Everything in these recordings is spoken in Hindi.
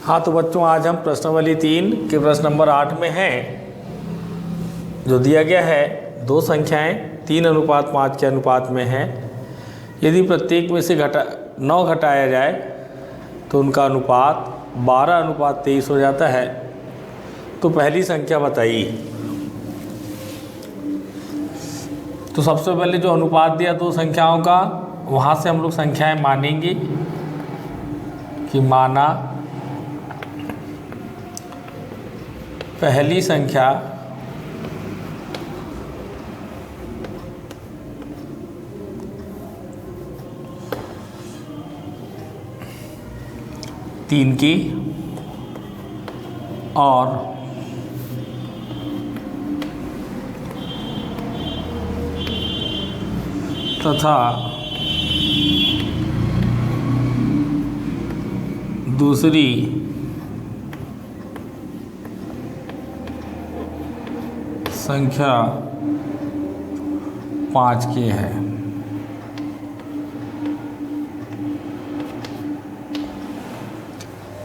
हाँ तो बच्चों, आज हम प्रश्नावली 3 के प्रश्न नंबर 8 में हैं। जो दिया गया है दो संख्याएं 3:5 के अनुपात में हैं। यदि प्रत्येक में से 9 घटाया जाए तो उनका अनुपात 12:23 हो जाता है। तो पहली संख्या बताइए। तो सबसे पहले जो अनुपात दिया दो संख्याओं का, वहाँ से हम लोग संख्याएं मानेंगे कि माना पहली संख्या तीन की और तथा दूसरी संख्या 5 की है।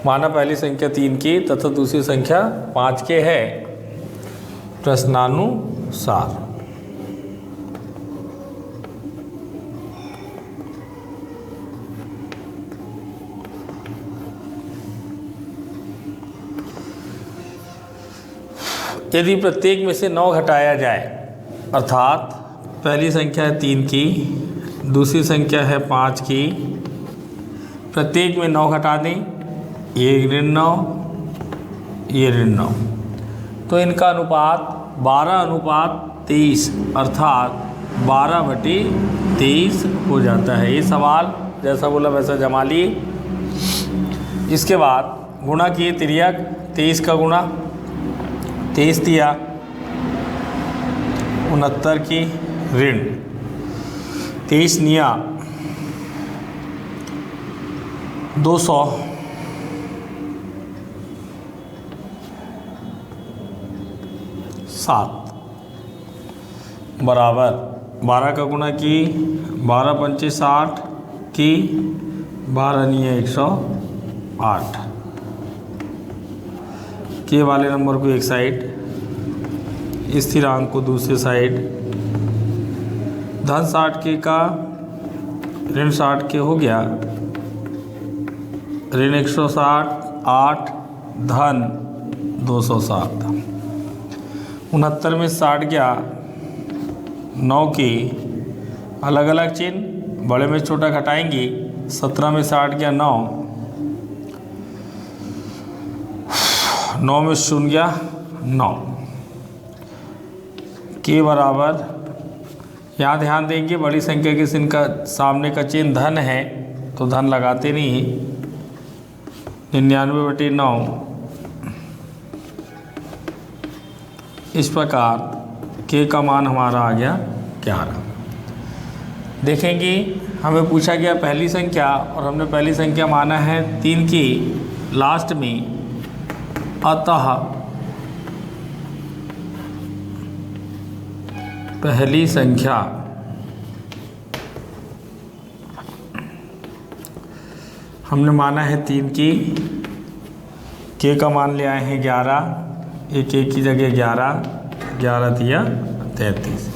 माना पहली संख्या 3 की तथा दूसरी संख्या 5 के है प्रश्नानुसार। यदि प्रत्येक में से 9 घटाया जाए, अर्थात पहली संख्या है 3 की, दूसरी संख्या है 5 की, प्रत्येक में 9 घटा दें, ये ऋण 9, ये ऋण 9, तो इनका अनुपात 12:23 अर्थात 12/23 हो जाता है। ये सवाल जैसा बोला वैसा जमा लिए। इसके बाद गुणा किए तिर्यक, 23 का गुणा 23 दिया, 69 की ऋण 23 निया 200 7 बराबर 12 का गुणा की 12 पंचे 60 की 12 निया 108 के वाले नंबर को एक साइड, स्थिरांक को दूसरी साइड, धन 60 के का ऋण 60 के हो गया, ऋण 160 8 धन 207, 69 में 60 गया, 9 की अलग अलग चिन्ह, बड़े में छोटा घटाएंगे, 17 में 60 गया 9 में 0 गया 9 के बराबर, यहाँ ध्यान देंगे बड़ी संख्या के चिन्ह का सामने का चिन्ह धन है तो धन लगाते नहीं, 99/9। इस प्रकार के का मान हमारा आ गया 11। देखेंगे हमें पूछा गया पहली संख्या और हमने पहली संख्या माना है 3 की लास्ट में, अतः पहली संख्या हमने माना है 3 की, के का मान ले आए हैं 11, एक की जगह 11, 11 दिया 33।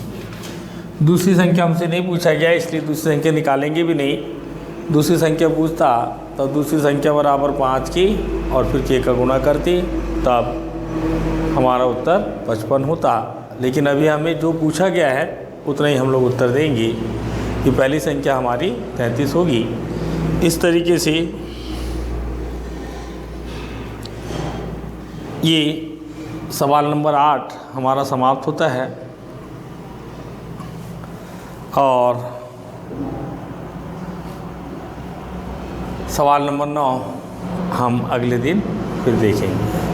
दूसरी संख्या हमसे नहीं पूछा गया इसलिए दूसरी संख्या निकालेंगे भी नहीं। दूसरी संख्या पूछता तो दूसरी संख्या बराबर 5 की और फिर के का गुणा करती, तब हमारा उत्तर 55 होता। लेकिन अभी हमें जो पूछा गया है उतना ही हम लोग उत्तर देंगे कि पहली संख्या हमारी 33 होगी। इस तरीके से ये सवाल नंबर 8 हमारा समाप्त होता है और सवाल नंबर 9 हम अगले दिन फिर देखेंगे।